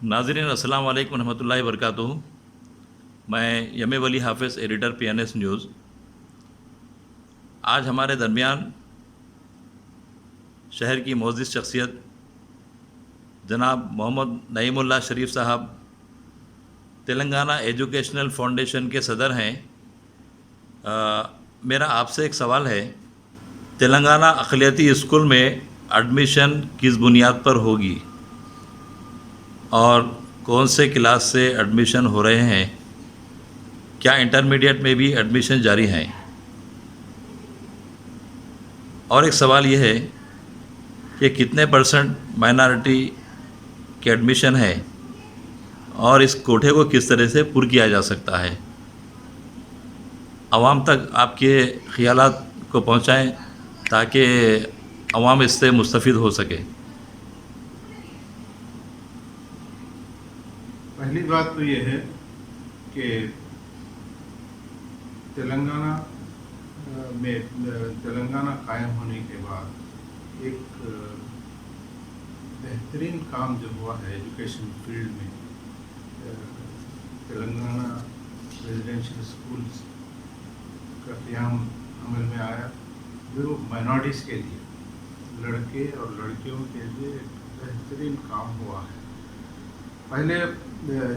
नाज़रीन अस्सलाम वालेकुम रहमतुल्लाहि वबरकातुहू। मैं यमे वली हाफ़िज़, एडिटर PNS न्यूज़। आज हमारे दरमियान शहर की मोअज़्ज़िज़ शख्सियत जनाब मोहम्मद नईमुल्लाह शरीफ साहब तेलंगाना एजुकेशनल फाउंडेशन के सदर हैं। मेरा आपसे एक सवाल है, तेलंगाना अक़लियती स्कूल में एडमिशन किस बुनियाद पर होगी और कौन से क्लास से एडमिशन हो रहे हैं? क्या इंटरमीडिएट में भी एडमिशन जारी हैं? और एक सवाल यह है कि कितने % माइनॉरिटी के एडमिशन है और इस कोटे को किस तरह से पूरा किया जा सकता है? आवाम तक आपके ख़यालात को पहुँचाएँ ताकि आवाम इससे मुस्तफ़िद हो सके। पहली बात तो ये है कि तेलंगाना कायम होने के बाद एक बेहतरीन काम जो हुआ है एजुकेशन फील्ड में, तेलंगाना रेजिडेंशियल स्कूल्स का क़याम अमल में आया, जो माइनॉरिटीज़ के लिए, लड़के और लड़कियों के लिए एक बेहतरीन काम हुआ है। पहले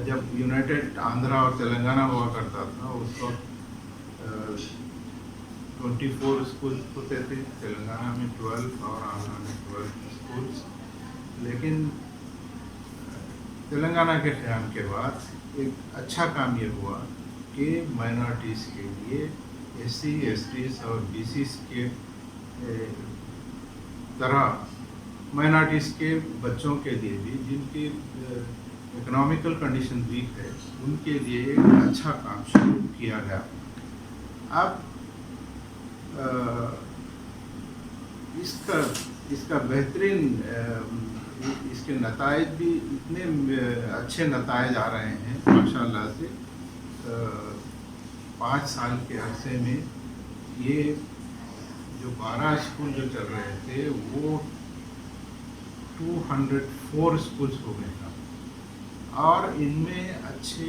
जब यूनाइटेड आंध्रा और तेलंगाना हुआ करता था, उस वक्त 24 स्कूल्स होते थे, तेलंगाना में 12 और आंध्रा में 12 स्कूल्स। लेकिन तेलंगाना के क़याम के बाद एक अच्छा काम ये हुआ कि माइनॉरिटीज़ के लिए SC, STs और BCs के तरह माइनॉरिटीज़ के बच्चों के लिए भी, जिनकी इकोनॉमिकल कंडीशन वीक है, उनके लिए एक अच्छा काम शुरू किया गया। अब इसका बेहतरीन इसके नताइज भी इतने अच्छे नताइज आ रहे हैं माशाल्लाह से। 5 साल के अरसे में ये जो 12 स्कूल जो चल रहे थे वो 204 स्कूल्स हो गए हैं और इनमें अच्छे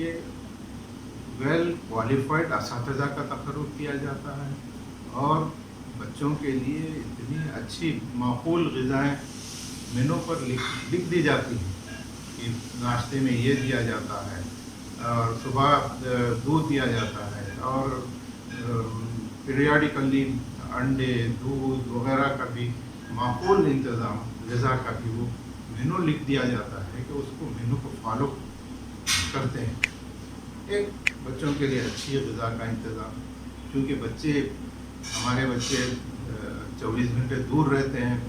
वेल क्वालिफाइड असातिज़ा का तकर्रुब किया जाता है और बच्चों के लिए इतनी अच्छी माकूल ग़िज़ाएँ मेनू पर लिख दी जाती हैं कि नाश्ते में ये दिया जाता है और सुबह दूध दिया जाता है और पीरियडिकली अंडे, दूध वगैरह का भी माकूल इंतज़ाम, ग़िज़ा का भी वो मेनू लिख दिया जाता है कि उसको मेनू को फॉलो करते हैं। एक बच्चों के लिए अच्छी ग़िज़ा का इंतज़ाम, क्योंकि हमारे बच्चे 24 घंटे दूर रहते हैं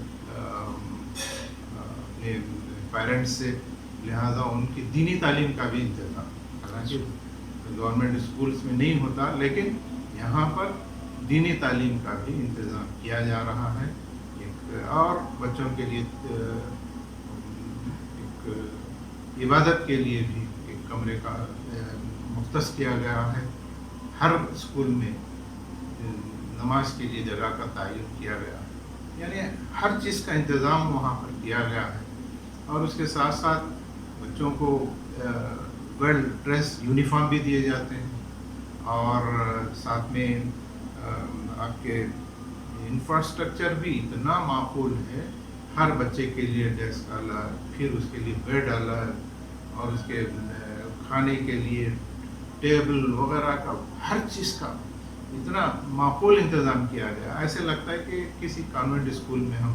अपने पेरेंट्स से, लिहाजा उनकी दीनी तालीम का भी इंतज़ाम, हालांकि गवर्नमेंट स्कूल्स में नहीं होता, लेकिन यहाँ पर दीनी तालीम का भी इंतज़ाम किया जा रहा है। और बच्चों के लिए एक इबादत के लिए भी एक कमरे का मुख्तस किया गया है। हर स्कूल में नमाज के लिए जगह का तयन किया गया है, यानी हर चीज़ का इंतज़ाम वहाँ पर किया गया है। और उसके साथ साथ बच्चों को वेल ड्रेस यूनिफॉर्म भी दिए जाते हैं और साथ में आपके इंफ्रास्ट्रक्चर भी इतना माकूल है। हर बच्चे के लिए डेस्क अलग, फिर उसके लिए बेड अलग और उसके खाने के लिए टेबल वगैरह का, हर चीज़ का इतना माकूल इंतज़ाम किया गया। ऐसे लगता है कि किसी कॉन्वेंट स्कूल में हम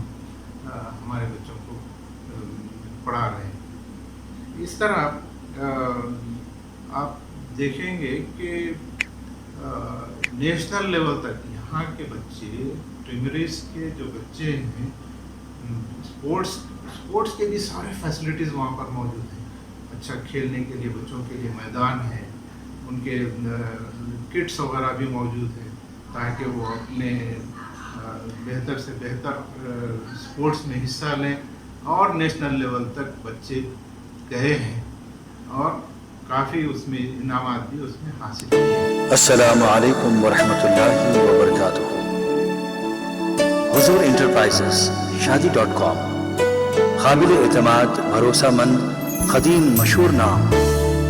हमारे बच्चों को पढ़ा रहे हैं। इस तरह आप देखेंगे कि नेशनल लेवल तक यहाँ के बच्चे, ट्रिमरीज के जो बच्चे हैं, स्पोर्ट्स के भी सारे फैसिलिटीज़ वहाँ पर मौजूद हैं। अच्छा खेलने के लिए बच्चों के लिए मैदान है, उनके किट्स वगैरह भी मौजूद हैं ताकि वो अपने बेहतर से बेहतर स्पोर्ट्स में हिस्सा लें। और नेशनल लेवल तक बच्चे गए हैं और काफ़ी उसमें इनामात भी उसमें हासिल किए। अस्सलामु अलैकुम वरहमतुल्लाहि वबरकातुहू। हुजूर इंटरप्राइजेस शादी.com, काबिल एतमाद, भरोसामंद قدیم مشہور نام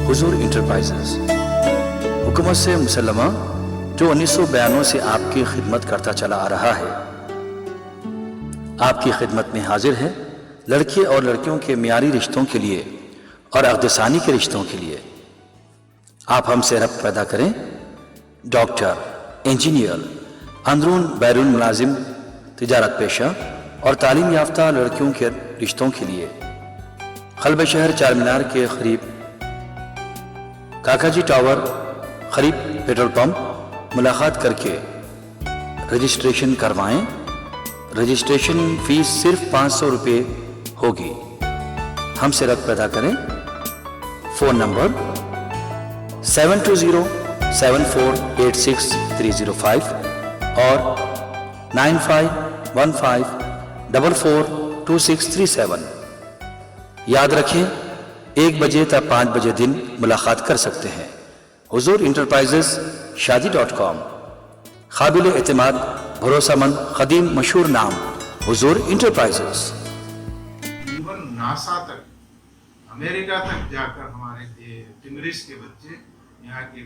حضور انٹرپرائزز، حکومت سے مسلمہ جو 1992 سے آپ کی خدمت کرتا چلا آ رہا ہے، آپ کی خدمت میں حاضر ہے لڑکے اور لڑکیوں کے معیاری رشتوں کے لیے اور عقد ثانی کے رشتوں کے لیے۔ آپ ہم سے ربط پیدا کریں ڈاکٹر، انجینئر، اندرون بیرون ملازم، تجارت پیشہ اور تعلیم یافتہ لڑکیوں کے رشتوں کے لیے۔ قلب شہر چار مینار کے قریب کاکا جی ٹاور قریب پیٹرول پمپ ملاقات کر کے رجسٹریشن کروائیں۔ رجسٹریشن فیس صرف 500 روپے ہوگی۔ ہم سے ربط پیدا کریں۔ فون نمبر 7207486305 اور 9515442637۔ یاد رکھیں 1 بجے تا 5 بجے دن ملاقات کر سکتے ہیں۔ حضور انٹرپرائزز شادی.com، قابل اعتماد، بھروسہ مند، قدیم مشہور نام حضور انٹرپرائزز۔ ایون ناسا تک، امریکہ تک جا کر ہمارے ٹمرس کے بچے یہاں کے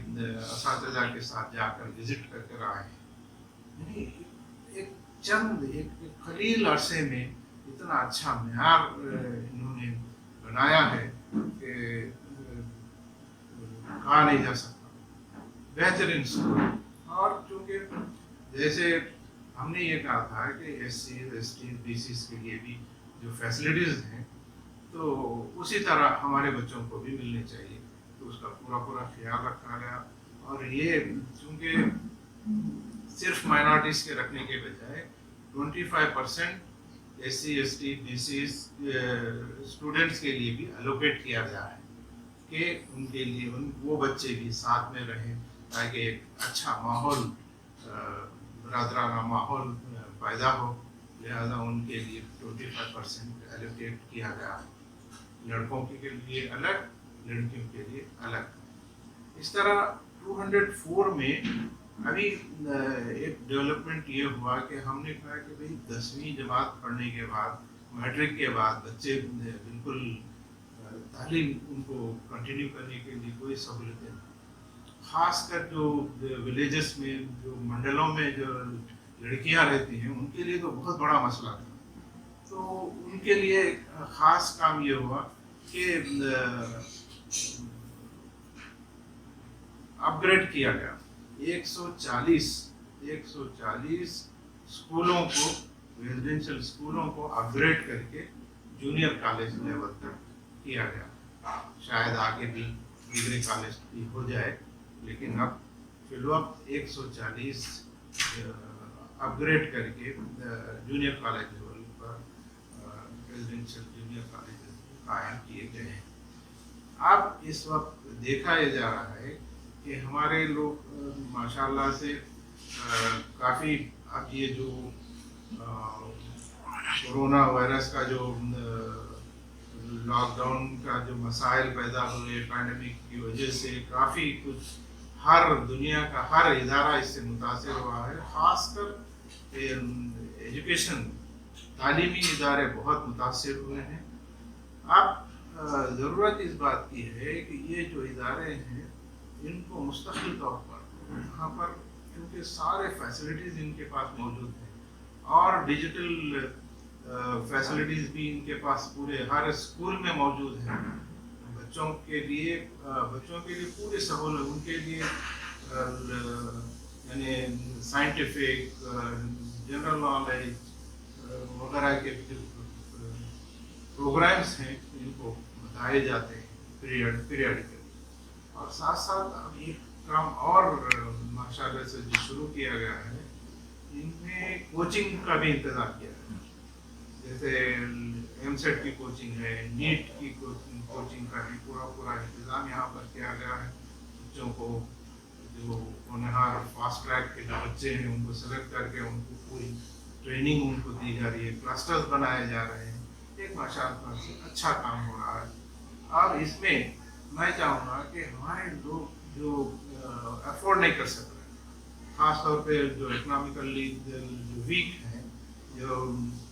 اساتذہ کے ساتھ جا کر وزٹ کر کر آئے ہیں۔ یعنی ایک قلیل عرصے میں اتنا اچھا معیار انہوں نے بنایا ہے کہ کہا نہیں جا سکتا۔ بہترین اسکول، اور چونکہ جیسے ہم نے یہ کہا تھا کہ S C S T B Cs کے لیے بھی جو فیسلٹیز ہیں تو اسی طرح ہمارے بچوں کو بھی ملنی چاہیے، تو اس کا پورا خیال رکھا گیا۔ اور یہ چونکہ صرف مائنارٹیز کے رکھنے کے بجائے 25% S C S T B C students کے لیے بھی الوکیٹ کیا گیا ہے کہ ان کے لیے وہ بچے بھی ساتھ میں رہیں تاکہ ایک اچھا ماحول، برادرانہ ماحول پیدا ہو۔ لہذا ان کے لیے 25% الوکیٹ کیا گیا ہے، لڑکوں کے لیے الگ، لڑکیوں کے لیے الگ۔ اس طرح 204 میں ابھی ایک ڈیولپمنٹ یہ ہوا کہ ہم نے کہا کہ بھئی 10ویں جماعت پڑھنے کے بعد، میٹرک کے بعد بچے بالکل تعلیم ان کو کنٹینیو کرنے کے لیے کوئی سہولتیں نہیں، خاص کر جو ولیجز میں، جو منڈلوں میں جو لڑکیاں رہتی ہیں ان کے لیے تو بہت بڑا مسئلہ تھا۔ تو ان کے لیے خاص کام یہ ہوا کہ اپ گریڈ کیا گیا 140 اسکولوں کو، ریزیڈینشیل اسکولوں کو اپ گریڈ کر کے جونیئر کالج لیول تک کیا گیا۔ شاید آگے بھی ڈگری کالج بھی ہو جائے، لیکن اب فی الوقت 140 اپ گریڈ کر کے جونیئر کالج لیول پر ریزیڈینشیل جونیئر کالج قائم کیے گئے ہیں۔ اب اس وقت دیکھا یہ جا رہا ہے کہ ہمارے لوگ ماشاءاللہ سے کافی، اب یہ جو کورونا وائرس کا جو لاک ڈاؤن کا جو مسائل پیدا ہوئے پینڈیمک کی وجہ سے، کافی کچھ ہر دنیا کا ہر ادارہ اس سے متاثر ہوا ہے، خاص کر ایجوکیشن، تعلیمی ادارے بہت متاثر ہوئے ہیں۔ اب ضرورت اس بات کی ہے کہ یہ جو ادارے ہیں ان کو مستقل طور پر یہاں پر، کیونکہ سارے فیسلٹیز ان کے پاس موجود ہیں اور ڈیجیٹل فیسلٹیز بھی ان کے پاس پورے ہر اسکول میں موجود ہیں، بچوں کے لیے پوری سہولت، ان کے لیے یعنی سائنٹیفک، جنرل نالج وغیرہ کے پروگرامس ہیں ان کو بتائے جاتے ہیں پیریڈیکلی۔ اور ساتھ ساتھ اب ایک کام اور ماشاءاللہ سے جو شروع کیا گیا ہے، ان میں کوچنگ کا بھی انتظام کیا ہے، جیسے ایم سیٹ کی کوچنگ ہے، نیٹ کی کوچنگ کا بھی پورا انتظام یہاں پر کیا گیا ہے۔ بچوں کو جو ہونہار فاسٹ ٹریک کے جو بچے ہیں ان کو سلیکٹ کر کے ان کو پوری ٹریننگ ان کو دی جا رہی ہے، کلسٹرز بنائے جا رہے ہیں، ایک ماشاءاللہ سے اچھا کام ہو رہا ہے۔ اور اس میں میں چاہوں گا کہ ہمارے لوگ جو افورڈ نہیں کر سک رہے، خاص طور پہ جو اکنامکلی جو ویک ہیں، جو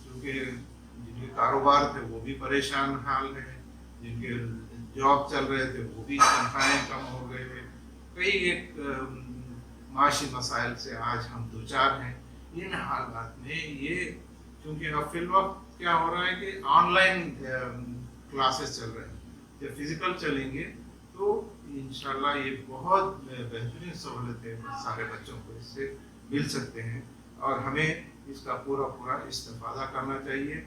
چونکہ جن کے کاروبار تھے وہ بھی پریشان حال ہیں، جن کے जॉब चल रहे थे वो भी तनख्वाहें कम हो गए, कई एक माशी मसाइल से आज हम दो चार हैं। इन हालात में ये क्योंकि अब फिल वक्त क्या हो रहा है कि ऑनलाइन क्लासेस चल रहे हैं, जब फिजिकल चलेंगे तो इंशाल्लाह ये बहुत बेहतरीन सहूलतें सारे बच्चों को इससे मिल सकते हैं और हमें इसका पूरा इस्तेफादा करना चाहिए।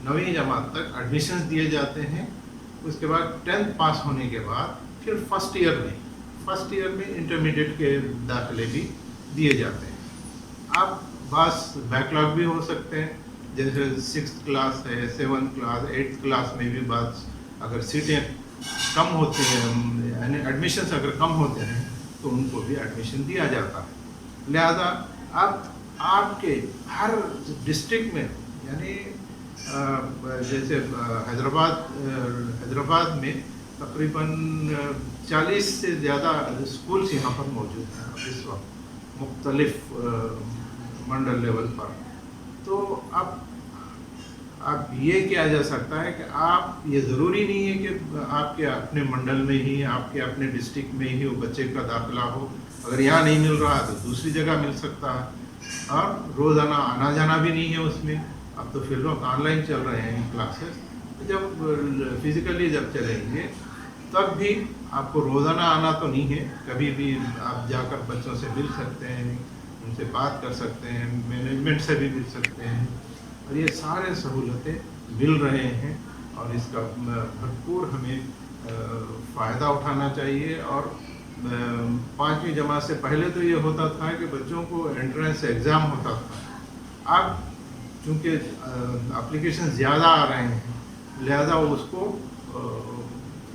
9वीं जमात तक एडमिशन्स दिए जाते हैं, उसके बाद 10th पास होने के बाद फिर फर्स्ट ईयर में इंटरमीडिएट के दाखिले भी दिए जाते हैं। अब बस बैकलॉग भी हो सकते हैं, जैसे 6th क्लास है, 7th क्लास, 8th क्लास में भी बात अगर सीटें कम होती हैं यानी एडमिशन्स अगर कम होते हैं तो उनको भी एडमिशन दिया जाता है। लिहाजा अब आपके हर डिस्ट्रिक्ट में यानी जैसे हैदराबाद में तकरीबन 40 से ज़्यादा स्कूल्स यहाँ पर मौजूद हैं अब इस वक्त मुख्तलिफ मंडल लेवल पर। तो अब ये किया जा सकता है कि आप ये ज़रूरी नहीं है कि आपके अपने मंडल में ही आपके अपने डिस्ट्रिक्ट में ही वो बच्चे का दाखिला हो, अगर यहाँ नहीं मिल रहा तो दूसरी जगह मिल सकता है। और रोज़ाना आना जाना भी नहीं है उसमें, अब तो फिर लोग ऑनलाइन चल रहे हैं क्लासेस। जब फिज़िकली जब चलेंगे तब भी आपको रोज़ाना आना तो नहीं है, कभी भी आप जाकर बच्चों से मिल सकते हैं, उनसे बात कर सकते हैं, मैनेजमेंट से भी मिल सकते हैं और ये सारे सहूलतें मिल रहे हैं और इसका भरपूर हमें फ़ायदा उठाना चाहिए। और 5वीं जमात से पहले तो ये होता था कि बच्चों को एंट्रेंस एग्ज़ाम होता था, अब चूँकि एप्लीकेशन ज़्यादा आ रहे हैं लिहाजा उसको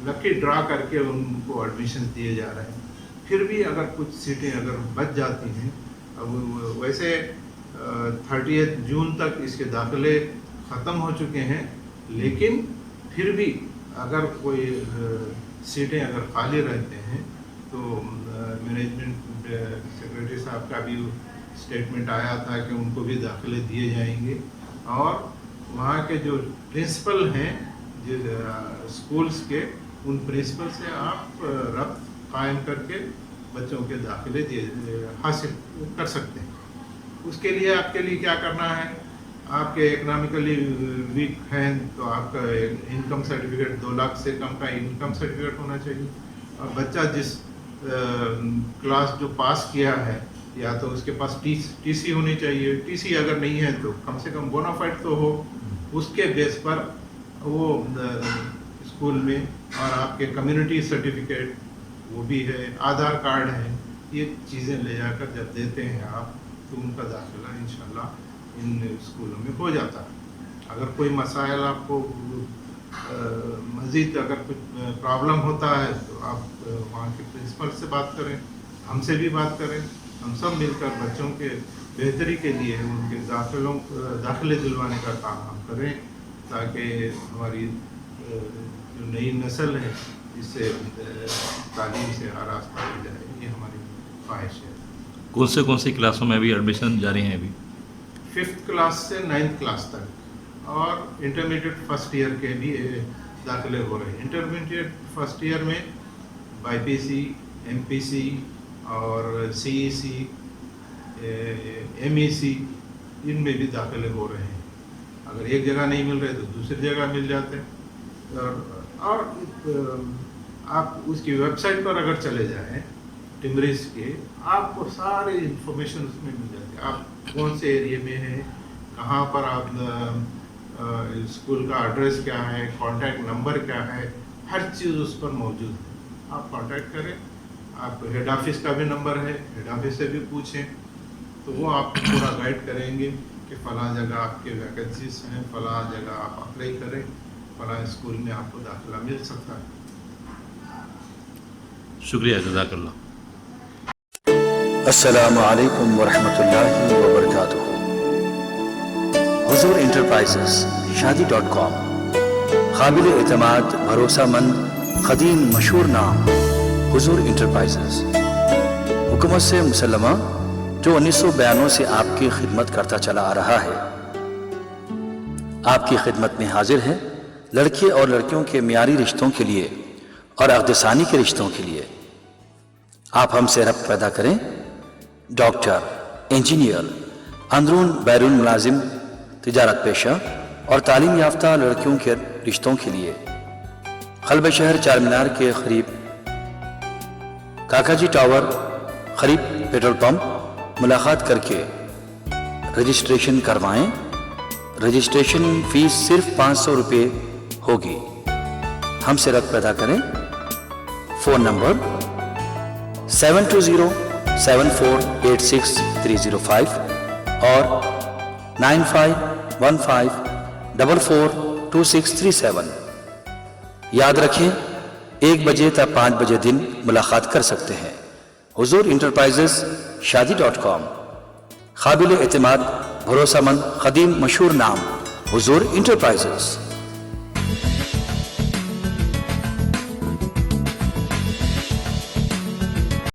लकी ड्रा करके उनको एडमिशन दिए जा रहे हैं। फिर भी अगर कुछ सीटें अगर बच जाती हैं, अब वैसे 30 जून तक इसके दाखिले ख़त्म हो चुके हैं, लेकिन फिर भी अगर कोई सीटें अगर खाली रहते हैं तो मैनेजमेंट सेक्रेटरी साहब का भी स्टेटमेंट आया था कि उनको भी दाखिले दिए जाएंगे और वहाँ के जो प्रिंसिपल हैं जो स्कूल्स के, उन प्रिंसिपल से आप रब्त कायम करके बच्चों के दाखिले हासिल कर सकते हैं। उसके लिए आपके लिए क्या करना है, आपके इकनॉमिकली वीक हैं तो आपका इनकम सर्टिफिकेट 2 लाख से कम का इनकम सर्टिफिकेट होना चाहिए और बच्चा जिस क्लास जो पास किया है या तो उसके पास टीसी होनी चाहिए, टीसी अगर नहीं है तो कम से कम बोनाफाइड तो हो, उसके बेस पर वो स्कूल में। और आपके कम्युनिटी सर्टिफिकेट वो भी है, आधार कार्ड है, ये चीज़ें ले जाकर जब देते हैं आप तो उनका दाखिला इंशाल्लाह इन स्कूलों में हो जाता है। अगर कोई मसाइल आपको मज़ीद अगर कुछ प्रॉब्लम होता है तो आप वहाँ के प्रिंसिपल से बात करें, हमसे भी बात करें, हम सब मिलकर बच्चों के बेहतरी के लिए उनके दाखिले दिलवाने का काम हम करें ताकि हमारी जो नई नस्ल है इससे तालीम से आरास्ता हो जाए, ये हमारी ख्वाहिश है। कौन सी क्लासों में अभी एडमिशन जारी हैं? अभी 5th क्लास से 9th क्लास तक और इंटरमीडिएट फर्स्ट ईयर के भी दाखिले हो रहे हैं। इंटरमीडिएट फर्स्ट ईयर में बाईपीसी, एमपीसी और सीईसी, एमईसी इनमें भी दाखिले हो रहे हैं। अगर एक जगह नहीं मिल रहे तो दूसरी जगह मिल जाते हैं। और आप उसकी वेबसाइट पर अगर चले जाएं टिमरिस के, आपको सारी इंफॉर्मेशन उसमें मिल जाती है। आप कौन से एरिया में हैं, कहाँ पर आप स्कूल का एड्रेस क्या है, कॉन्टैक्ट नंबर क्या है, हर चीज़ उस पर मौजूद है। आप कॉन्टैक्ट करें, आप हेड ऑफिस का भी नंबर है, हेड ऑफिस से भी पूछें तो वो आपको पूरा गाइड करेंगे कि फ़लाँ जगह आपके वैकेंसीज हैं, फ़लाँ जगह आप अप्लाई करें, फ़लाँ स्कूल में आपको दाखिला मिल सकता है। शुक्रिया, जज़ाकल्लाह। अस्सलामु अलैकुम वरहमतुल्लाहि वबरकातुहू। हुजूर इंटरप्राइजेस शादी.com, काबिल एतमाद, भरोसामंद, कदीम मशहूर नाम हुजूर इंटरप्राइजेस, हुकूमत से मुसल्लमा जो 1992 से आपकी खिदमत करता चला आ रहा है, आपकी खिदमत में हाजिर है लड़के और लड़कियों के मियारी रिश्तों के लिए और अक़दसानी के रिश्तों के लिए आप हमसे रब्त पैदा करें। डॉक्टर, इंजीनियर, अंदरून बैरून मुलाजिम, तिजारत पेशा और तालीम याफ्ता लड़कियों के रिश्तों के लिए क़ल्ब शहर चार मीनार के करीब काकाजी टावर करीब पेट्रोल पंप मुलाकात करके रजिस्ट्रेशन करवाएं। रजिस्ट्रेशन फीस सिर्फ 500 रुपये होगी। हमसे रब्त पैदा करें। फ़ोन नंबर 7207486305 और 9515442637। याद रखें, 1 बजे तक 5 बजे दिन मुलाकात कर सकते हैं। हुजूर इंटरप्राइजेस शादी.com, काबिल एतमाद, भरोसामंद, कदीम, मशहूर नाम हुजूर इंटरप्राइजेस।